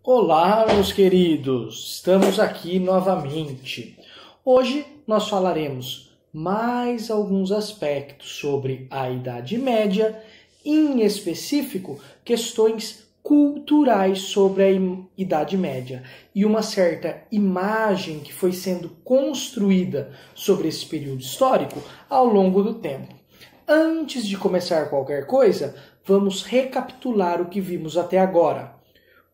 Olá, meus queridos! Estamos aqui novamente. Hoje nós falaremos mais alguns aspectos sobre a Idade Média, em específico, questões culturais sobre a Idade Média e uma certa imagem que foi sendo construída sobre esse período histórico ao longo do tempo. Antes de começar qualquer coisa, vamos recapitular o que vimos até agora.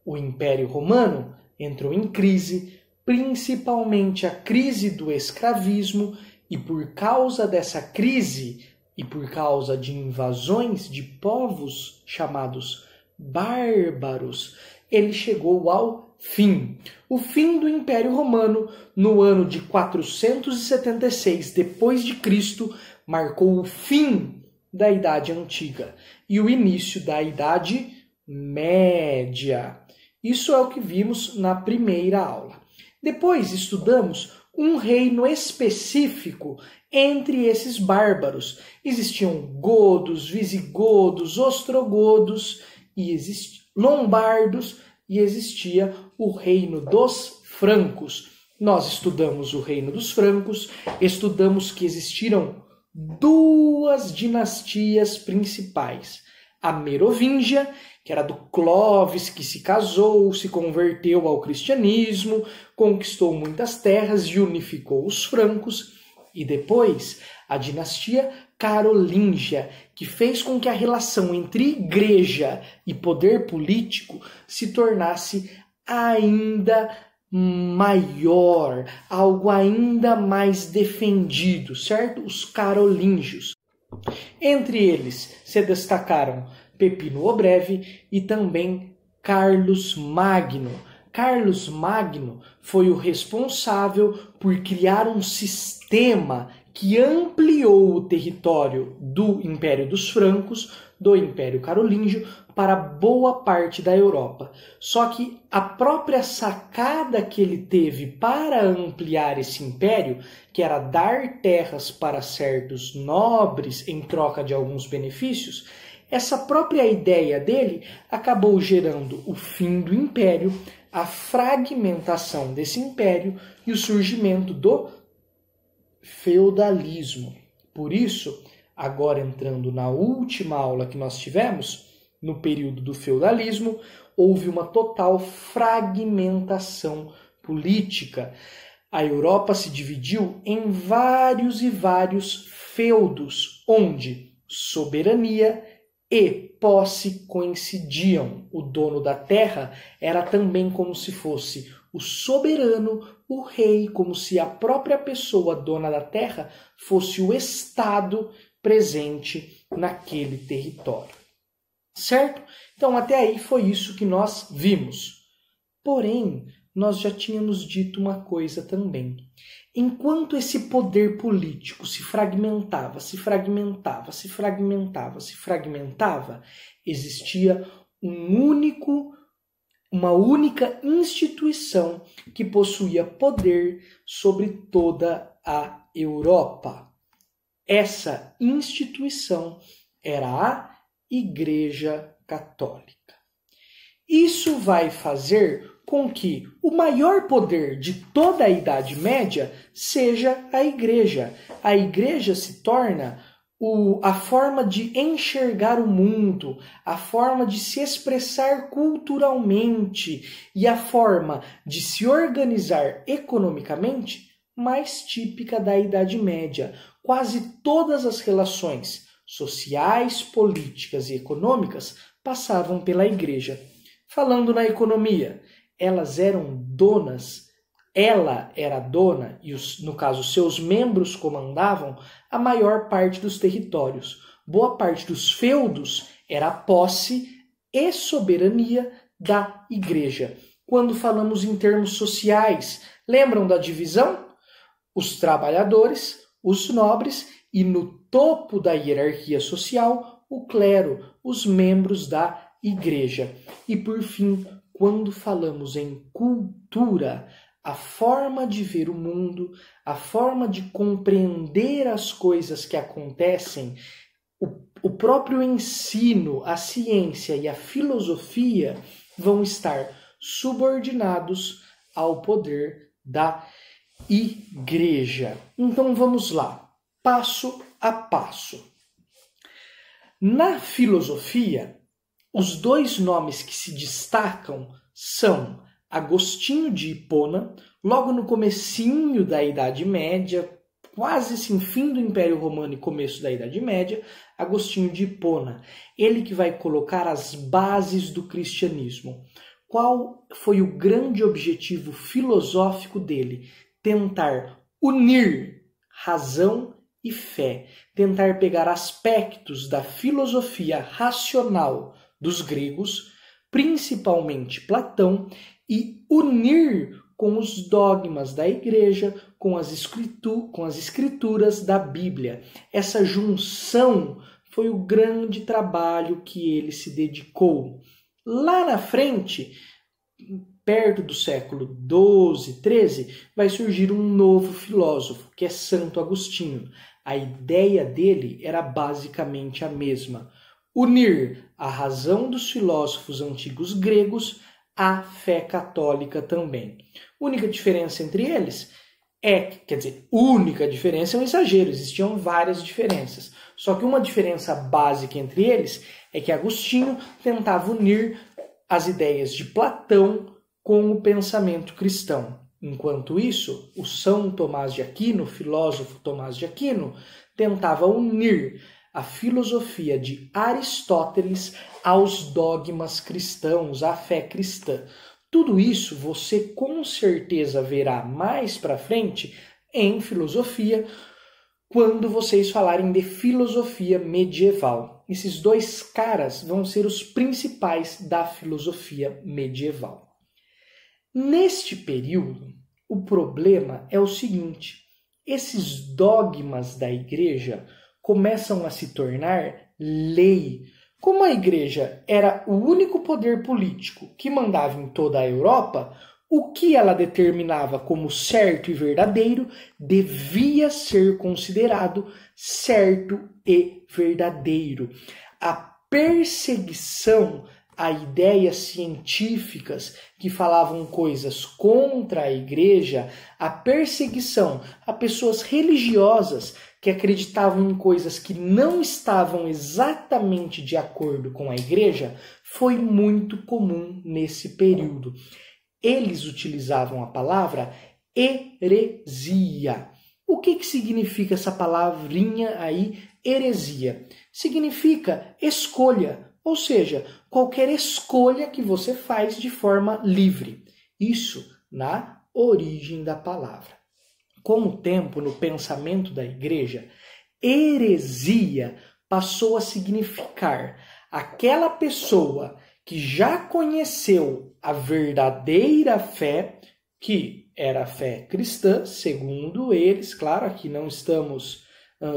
O Império Romano entrou em crise, principalmente a crise do escravismo, e por causa dessa crise e por causa de invasões de povos chamados bárbaros, ele chegou ao fim. O fim do Império Romano, no ano de 476 d.C., marcou o fim da Idade Antiga e o início da Idade Média. Isso é o que vimos na primeira aula. Depois estudamos um reino específico entre esses bárbaros. Existiam godos, visigodos, ostrogodos, e lombardos, e existia o reino dos francos. Nós estudamos o reino dos francos, estudamos que existiram duas dinastias principais. A Merovingia, que era do Clovis, que se casou, se converteu ao cristianismo, conquistou muitas terras e unificou os francos. E depois, a dinastia Carolíngia, que fez com que a relação entre igreja e poder político se tornasse ainda maior, algo ainda mais defendido, certo? Os carolíngios. Entre eles se destacaram Pepino o Breve e também Carlos Magno. Carlos Magno foi o responsável por criar um sistema que ampliou o território do Império dos Francos, do Império Carolíngio, para boa parte da Europa. Só que a própria sacada que ele teve para ampliar esse império, que era dar terras para certos nobres em troca de alguns benefícios, essa própria ideia dele acabou gerando o fim do império, a fragmentação desse império e o surgimento do feudalismo. Por isso, agora entrando na última aula que nós tivemos, no período do feudalismo, houve uma total fragmentação política. A Europa se dividiu em vários e vários feudos, onde soberania e posse coincidiam. O dono da terra era também como se fosse o soberano, o rei, como se a própria pessoa dona da terra fosse o Estado presente naquele território. Certo? Então até aí foi isso que nós vimos. Porém, nós já tínhamos dito uma coisa também. Enquanto esse poder político se fragmentava, existia uma única instituição que possuía poder sobre toda a Europa. Essa instituição era a Igreja Católica. Isso vai fazer com que o maior poder de toda a Idade Média seja a Igreja. A Igreja se torna a forma de enxergar o mundo, a forma de se expressar culturalmente e a forma de se organizar economicamente mais típica da Idade Média. Quase todas as relações sociais, políticas e econômicas passavam pela Igreja. Falando na economia, elas eram donas, ela era dona e, no caso, seus membros comandavam a maior parte dos territórios. Boa parte dos feudos era a posse e soberania da Igreja. Quando falamos em termos sociais, lembram da divisão? Os trabalhadores, os nobres e no topo da hierarquia social, o clero, os membros da Igreja. E por fim, quando falamos em cultura, a forma de ver o mundo, a forma de compreender as coisas que acontecem, o próprio ensino, a ciência e a filosofia vão estar subordinados ao poder da igreja. Então vamos lá, passo a passo. Na filosofia, os dois nomes que se destacam são Agostinho de Hipona, logo no comecinho da Idade Média, quase assim, fim do Império Romano e começo da Idade Média, Agostinho de Hipona, ele que vai colocar as bases do cristianismo. Qual foi o grande objetivo filosófico dele? Tentar unir razão e fé, tentar pegar aspectos da filosofia racional dos gregos, principalmente Platão, e unir com os dogmas da igreja, com as escrituras da Bíblia. Essa junção foi o grande trabalho que ele se dedicou. Lá na frente, perto do século XII, XIII, vai surgir um novo filósofo, que é Santo Agostinho. A ideia dele era basicamente a mesma: unir a razão dos filósofos antigos gregos à fé católica também. Única diferença entre eles única diferença é um exagero, existiam várias diferenças. Só que uma diferença básica entre eles é que Agostinho tentava unir as ideias de Platão com o pensamento cristão. Enquanto isso, o São Tomás de Aquino, o filósofo Tomás de Aquino, tentava unir a filosofia de Aristóteles aos dogmas cristãos, à fé cristã. Tudo isso você com certeza verá mais para frente em filosofia, quando vocês falarem de filosofia medieval. Esses dois caras vão ser os principais da filosofia medieval. Neste período, o problema é o seguinte: esses dogmas da igreja começam a se tornar lei. Como a igreja era o único poder político que mandava em toda a Europa, o que ela determinava como certo e verdadeiro devia ser considerado certo e verdadeiro. A perseguição a ideias científicas que falavam coisas contra a igreja, a perseguição a pessoas religiosas que acreditavam em coisas que não estavam exatamente de acordo com a igreja, foi muito comum nesse período. Eles utilizavam a palavra heresia. O que significa essa palavrinha aí, heresia? Significa escolha, ou seja, qualquer escolha que você faz de forma livre. Isso na origem da palavra. Com o tempo, no pensamento da igreja, heresia passou a significar aquela pessoa que já conheceu a verdadeira fé, que era a fé cristã, segundo eles. Claro, aqui não estamos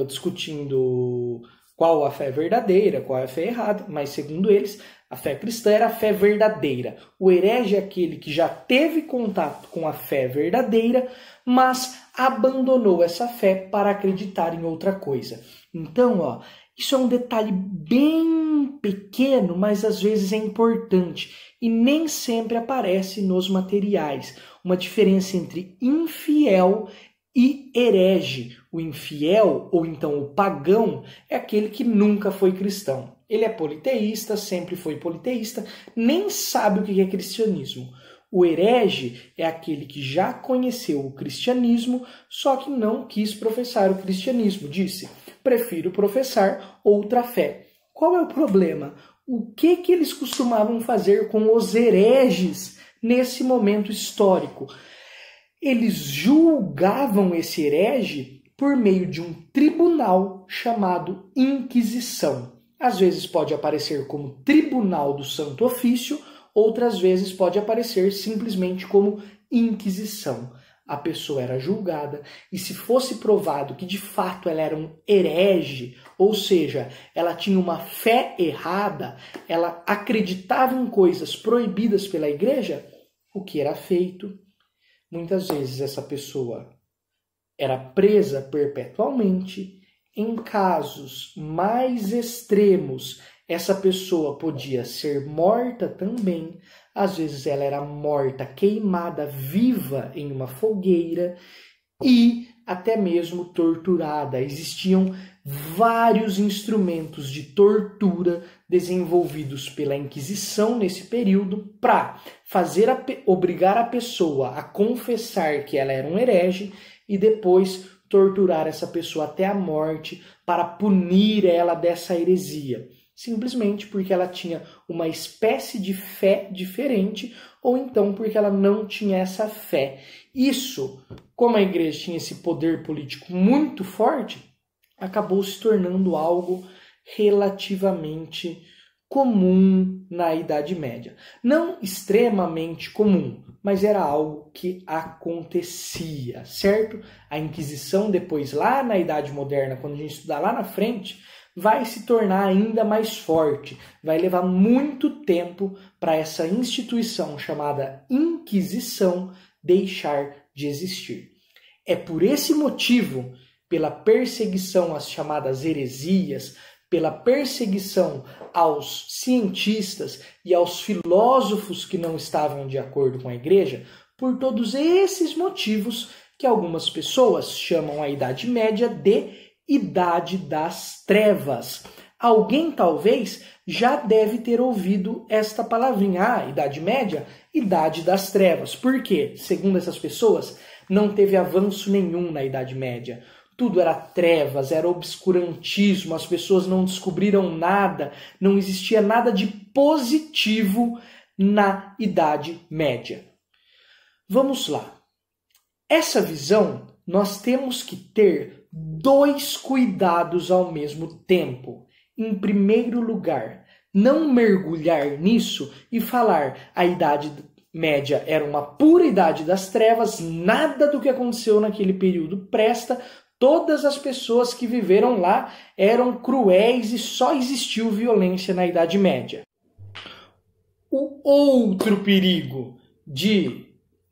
discutindo qual a fé verdadeira, qual é a fé errada, mas segundo eles, a fé cristã era a fé verdadeira. O herege é aquele que já teve contato com a fé verdadeira, mas abandonou essa fé para acreditar em outra coisa. Então, isso é um detalhe bem pequeno, mas às vezes é importante e nem sempre aparece nos materiais. Uma diferença entre infiel e herege. O infiel, ou então o pagão, é aquele que nunca foi cristão. Ele é politeísta, sempre foi politeísta, nem sabe o que é cristianismo. O herege é aquele que já conheceu o cristianismo, só que não quis professar o cristianismo. Disse: prefiro professar outra fé. Qual é o problema? O que eles costumavam fazer com os hereges nesse momento histórico? Eles julgavam esse herege por meio de um tribunal chamado Inquisição. Às vezes pode aparecer como Tribunal do Santo Ofício, outras vezes pode aparecer simplesmente como Inquisição. A pessoa era julgada e se fosse provado que de fato ela era um herege, ou seja, ela tinha uma fé errada, ela acreditava em coisas proibidas pela igreja, o que era feito? Muitas vezes essa pessoa era presa perpetualmente. Em casos mais extremos, essa pessoa podia ser morta também. às vezes ela era morta, queimada viva em uma fogueira e até mesmo torturada. Existiam vários instrumentos de tortura desenvolvidos pela Inquisição nesse período para obrigar a pessoa a confessar que ela era um herege e depois torturar essa pessoa até a morte para punir ela dessa heresia. Simplesmente porque ela tinha uma espécie de fé diferente ou então porque ela não tinha essa fé. Isso, como a igreja tinha esse poder político muito forte, acabou se tornando algo relativamente comum na Idade Média. Não extremamente comum, mas era algo que acontecia, certo? A Inquisição depois, lá na Idade Moderna, quando a gente estudar lá na frente, vai se tornar ainda mais forte. Vai levar muito tempo para essa instituição chamada Inquisição deixar de existir. É por esse motivo, pela perseguição às chamadas heresias, pela perseguição aos cientistas e aos filósofos que não estavam de acordo com a igreja, por todos esses motivos que algumas pessoas chamam a Idade Média de Idade das Trevas. Alguém talvez já deve ter ouvido esta palavrinha, Idade Média, Idade das Trevas. Por quê? Segundo essas pessoas, não teve avanço nenhum na Idade Média. Tudo era trevas, era obscurantismo, as pessoas não descobriram nada, não existia nada de positivo na Idade Média. Vamos lá. Essa visão, nós temos que ter dois cuidados ao mesmo tempo. Em primeiro lugar, não mergulhar nisso e falar a Idade Média era uma pura Idade das Trevas, nada do que aconteceu naquele período presta, todas as pessoas que viveram lá eram cruéis e só existiu violência na Idade Média. O outro perigo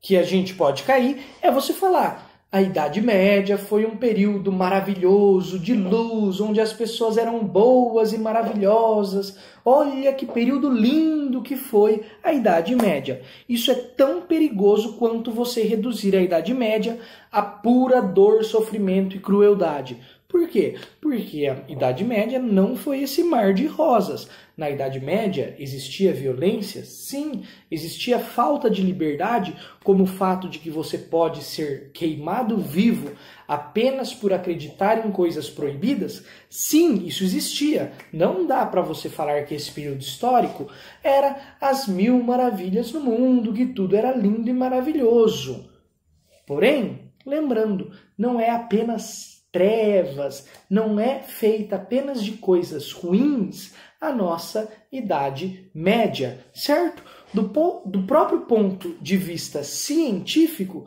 que a gente pode cair é você falar a Idade Média foi um período maravilhoso, de luz, onde as pessoas eram boas e maravilhosas. Olha que período lindo que foi a Idade Média. Isso é tão perigoso quanto você reduzir a Idade Média a pura dor, sofrimento e crueldade. Por quê? Porque a Idade Média não foi esse mar de rosas. Na Idade Média existia violência? Sim. Existia falta de liberdade, como o fato de que você pode ser queimado vivo apenas por acreditar em coisas proibidas? Sim, isso existia. Não dá para você falar que esse período histórico era as 1000 maravilhas no mundo, que tudo era lindo e maravilhoso. Porém, lembrando, não é apenas trevas, não é feita apenas de coisas ruins a nossa Idade Média, certo? Do próprio ponto de vista científico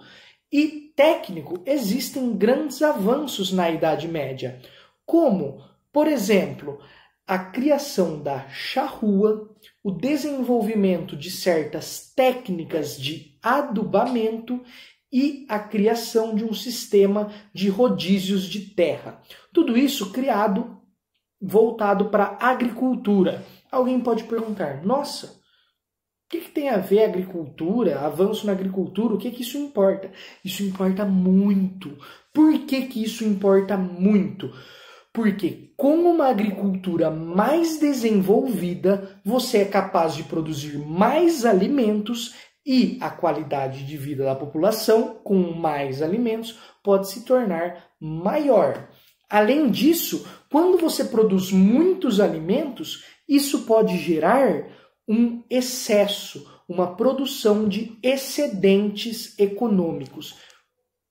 e técnico, existem grandes avanços na Idade Média, como, por exemplo, a criação da charrua, o desenvolvimento de certas técnicas de adubamento e a criação de um sistema de rodízios de terra. Tudo isso voltado para a agricultura. Alguém pode perguntar, nossa, o que tem a ver agricultura, avanço na agricultura, o que isso importa? Isso importa muito. Por que isso importa muito? Porque com uma agricultura mais desenvolvida, você é capaz de produzir mais alimentos e a qualidade de vida da população, com mais alimentos, pode se tornar maior. Além disso, quando você produz muitos alimentos, isso pode gerar um excesso, uma produção de excedentes econômicos.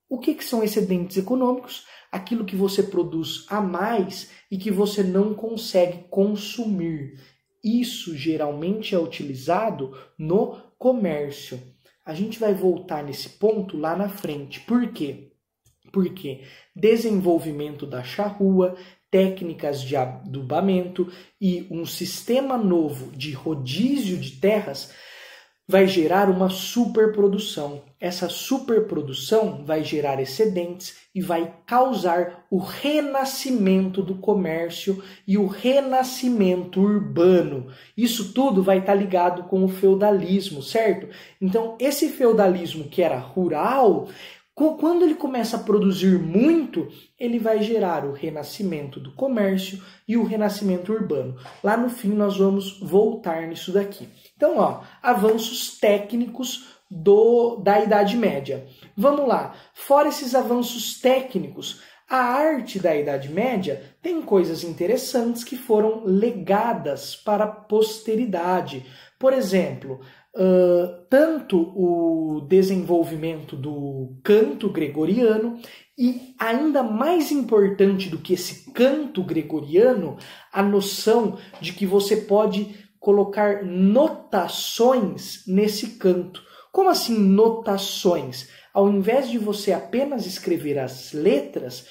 O que são excedentes econômicos? Aquilo que você produz a mais e que você não consegue consumir. Isso geralmente é utilizado no comércio. A gente vai voltar nesse ponto lá na frente. Por quê? Porque desenvolvimento da charrua, técnicas de adubamento e um sistema novo de rodízio de terras vai gerar uma superprodução. Essa superprodução vai gerar excedentes e vai causar o renascimento do comércio e o renascimento urbano. Isso tudo vai estar ligado com o feudalismo, certo? Então, esse feudalismo que era rural, quando ele começa a produzir muito, ele vai gerar o renascimento do comércio e o renascimento urbano. Lá no fim nós vamos voltar nisso daqui. Então, avanços técnicos da Idade Média. Vamos lá. Fora esses avanços técnicos, a arte da Idade Média tem coisas interessantes que foram legadas para a posteridade. Por exemplo, tanto o desenvolvimento do canto gregoriano e, ainda mais importante do que esse canto gregoriano, a noção de que você pode colocar notações nesse canto. Como assim notações? Ao invés de você apenas escrever as letras,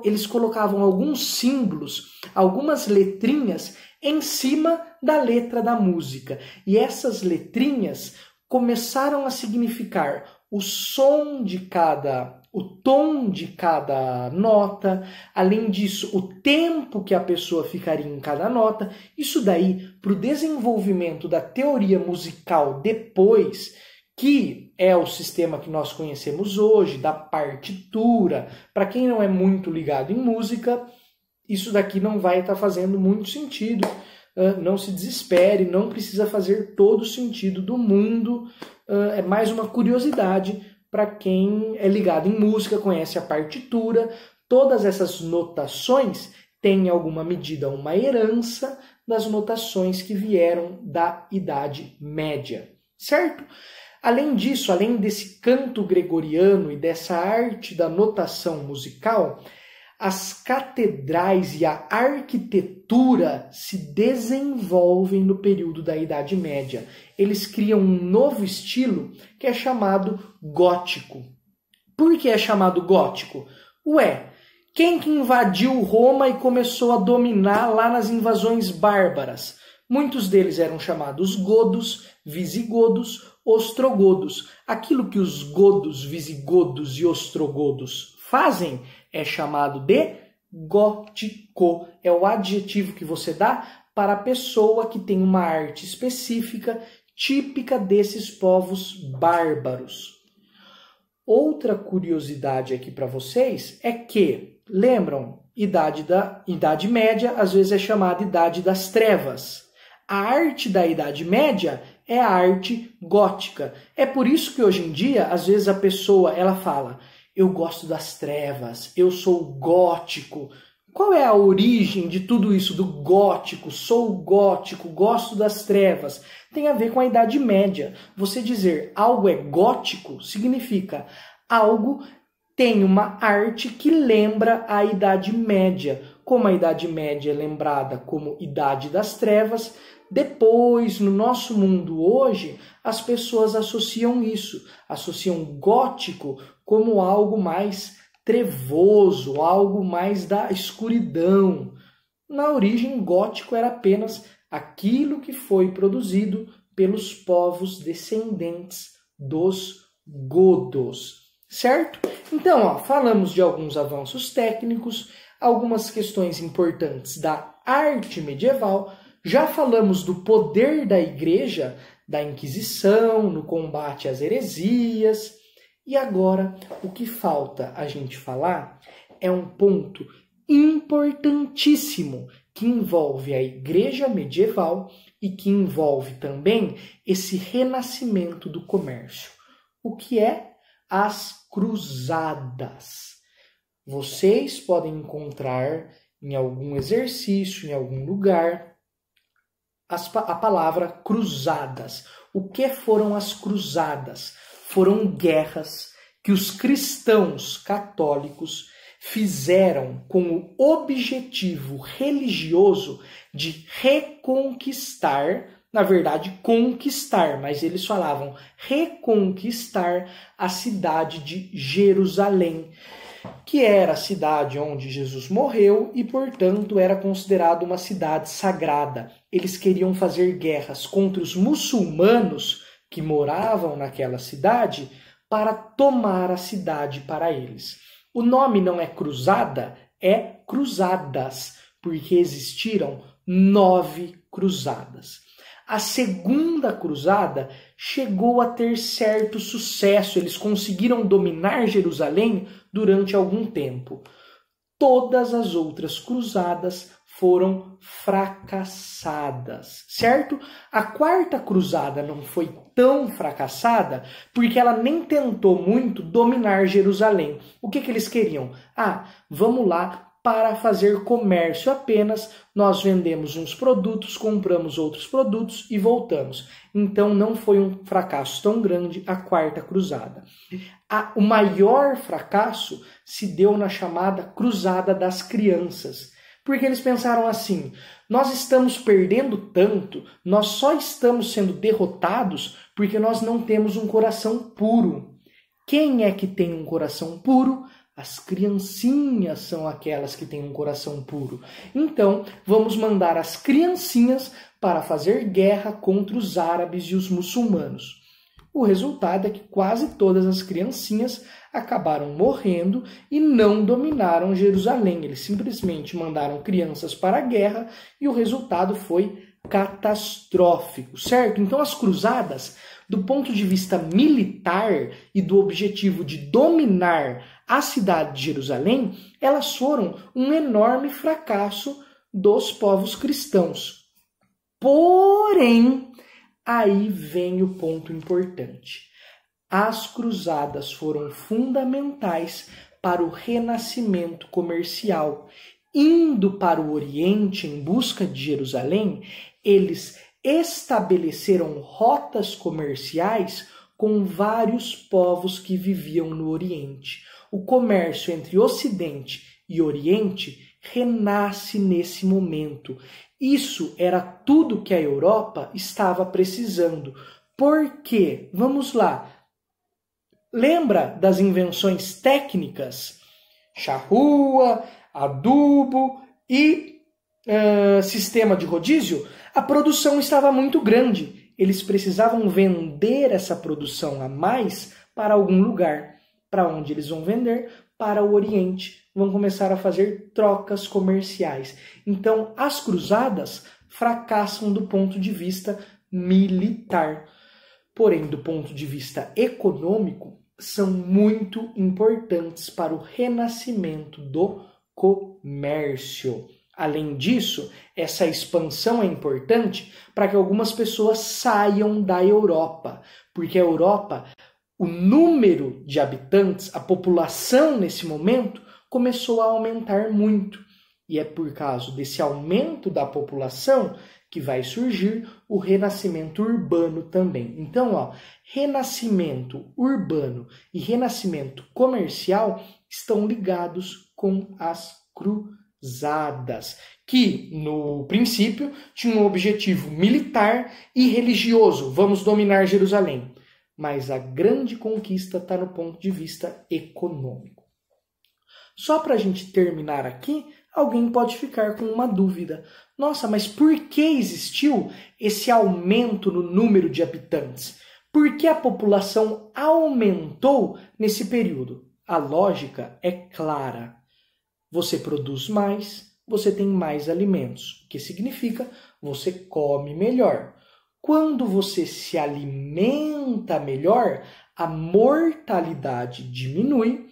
eles colocavam alguns símbolos, algumas letrinhas em cima da letra da música. E essas letrinhas começaram a significar o som de o tom de cada nota, além disso, o tempo que a pessoa ficaria em cada nota. Isso daí, para o desenvolvimento da teoria musical depois, que é o sistema que nós conhecemos hoje, da partitura. Para quem não é muito ligado em música, isso daqui não vai estar fazendo muito sentido. Não se desespere, não precisa fazer todo o sentido do mundo. É mais uma curiosidade para quem é ligado em música, conhece a partitura. Todas essas notações têm, em alguma medida, uma herança das notações que vieram da Idade Média, certo? Além disso, além desse canto gregoriano e dessa arte da notação musical, as catedrais e a arquitetura se desenvolvem no período da Idade Média. Eles criam um novo estilo que é chamado gótico. Por que é chamado gótico? Quem que invadiu Roma e começou a dominar lá nas invasões bárbaras? Muitos deles eram chamados godos, visigodos, ostrogodos. Aquilo que os godos, visigodos e ostrogodos fazem é chamado de gótico. É o adjetivo que você dá para a pessoa que tem uma arte específica, típica desses povos bárbaros. Outra curiosidade aqui para vocês é que, lembram, Idade Média às vezes é chamada Idade das Trevas. A arte da Idade Média é a arte gótica. É por isso que hoje em dia, às vezes a pessoa ela fala: eu gosto das trevas, eu sou gótico. Qual é a origem de tudo isso do gótico? Sou gótico, gosto das trevas. Tem a ver com a Idade Média. Você dizer algo é gótico significa algo tem uma arte que lembra a Idade Média. Como a Idade Média é lembrada como Idade das Trevas, depois, no nosso mundo hoje, as pessoas associam isso, associam gótico como algo mais trevoso, algo mais da escuridão. Na origem, gótico era apenas aquilo que foi produzido pelos povos descendentes dos godos, certo? Então, falamos de alguns avanços técnicos, algumas questões importantes da arte medieval. Já falamos do poder da Igreja, da Inquisição, no combate às heresias. E agora, o que falta a gente falar é um ponto importantíssimo que envolve a Igreja medieval e que envolve também esse renascimento do comércio. O que é as cruzadas? Vocês podem encontrar em algum exercício, em algum lugar, a palavra cruzadas. O que foram as cruzadas? Foram guerras que os cristãos católicos fizeram com o objetivo religioso de reconquistar, na verdade, conquistar, mas eles falavam reconquistar a cidade de Jerusalém, que era a cidade onde Jesus morreu e, portanto, era considerada uma cidade sagrada. Eles queriam fazer guerras contra os muçulmanos que moravam naquela cidade para tomar a cidade para eles. O nome não é cruzada, é cruzadas, porque existiram 9 cruzadas. A segunda cruzada chegou a ter certo sucesso, eles conseguiram dominar Jerusalém durante algum tempo. Todas as outras cruzadas foram fracassadas, certo? A quarta cruzada não foi tão fracassada porque ela nem tentou muito dominar Jerusalém. O que eles queriam? Vamos lá para fazer comércio apenas, nós vendemos uns produtos, compramos outros produtos e voltamos. Então não foi um fracasso tão grande a quarta cruzada. O maior fracasso se deu na chamada Cruzada das Crianças. Porque eles pensaram assim, nós estamos perdendo tanto, nós só estamos sendo derrotados porque nós não temos um coração puro. Quem é que tem um coração puro? As criancinhas são aquelas que têm um coração puro. Então, vamos mandar as criancinhas para fazer guerra contra os árabes e os muçulmanos. O resultado é que quase todas as criancinhas acabaram morrendo e não dominaram Jerusalém. Eles simplesmente mandaram crianças para a guerra e o resultado foi catastrófico, certo? Então as cruzadas, do ponto de vista militar e do objetivo de dominar a cidade de Jerusalém, elas foram um enorme fracasso dos povos cristãos. Porém, aí vem o ponto importante. As cruzadas foram fundamentais para o renascimento comercial. Indo para o Oriente em busca de Jerusalém, eles estabeleceram rotas comerciais com vários povos que viviam no Oriente. O comércio entre Ocidente e Oriente renasce nesse momento. Isso era tudo que a Europa estava precisando. Por quê? Vamos lá. Lembra das invenções técnicas? Charrua, adubo e sistema de rodízio? A produção estava muito grande. Eles precisavam vender essa produção a mais para algum lugar. Para onde eles vão vender? Para o Oriente. Vão começar a fazer trocas comerciais. Então, as cruzadas fracassam do ponto de vista militar. Porém, do ponto de vista econômico, são muito importantes para o renascimento do comércio. Além disso, essa expansão é importante para que algumas pessoas saiam da Europa, porque a Europa, o número de habitantes, a população nesse momento, começou a aumentar muito. E é por causa desse aumento da população que vai surgir o renascimento urbano também. Então, renascimento urbano e renascimento comercial estão ligados com as cruzadas, que, no princípio, tinham um objetivo militar e religioso. Vamos dominar Jerusalém. Mas a grande conquista está no ponto de vista econômico. Só para a gente terminar aqui, alguém pode ficar com uma dúvida. Nossa, mas por que existiu esse aumento no número de habitantes? Por que a população aumentou nesse período? A lógica é clara. Você produz mais, você tem mais alimentos, o que significa você come melhor. Quando você se alimenta melhor, a mortalidade diminui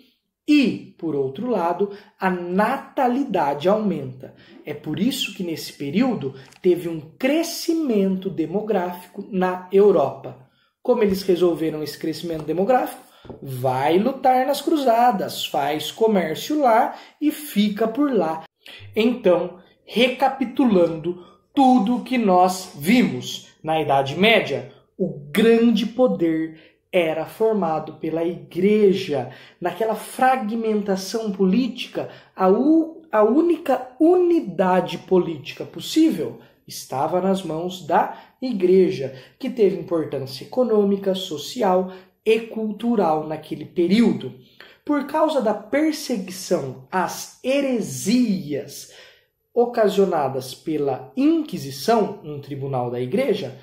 e, por outro lado, a natalidade aumenta. É por isso que nesse período teve um crescimento demográfico na Europa. Como eles resolveram esse crescimento demográfico? Vai lutar nas cruzadas, faz comércio lá e fica por lá. Então, recapitulando tudo o que nós vimos na Idade Média, o grande poder era formado pela Igreja. Naquela fragmentação política, a única unidade política possível estava nas mãos da Igreja, que teve importância econômica, social e cultural naquele período. Por causa da perseguição às heresias ocasionadas pela Inquisição, um tribunal da Igreja,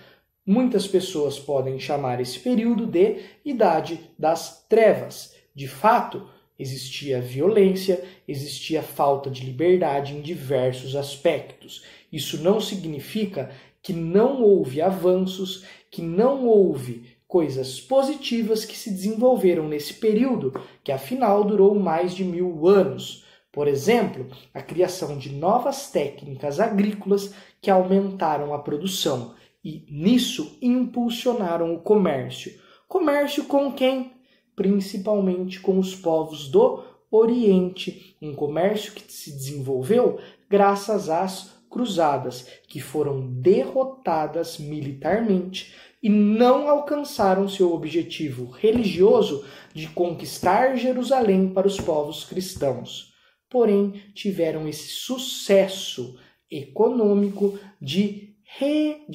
Muitas pessoas podem chamar esse período de Idade das Trevas. De fato, existia violência, existia falta de liberdade em diversos aspectos. Isso não significa que não houve avanços, que não houve coisas positivas que se desenvolveram nesse período, que afinal durou mais de 1000 anos. Por exemplo, a criação de novas técnicas agrícolas que aumentaram a produção e, nisso, impulsionaram o comércio. Comércio com quem? Principalmente com os povos do Oriente. Um comércio que se desenvolveu graças às cruzadas, que foram derrotadas militarmente e não alcançaram seu objetivo religioso de conquistar Jerusalém para os povos cristãos. Porém, tiveram esse sucesso econômico de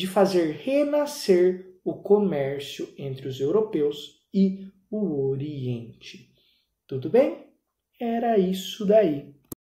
fazer renascer o comércio entre os europeus e o Oriente. Tudo bem? Era isso daí.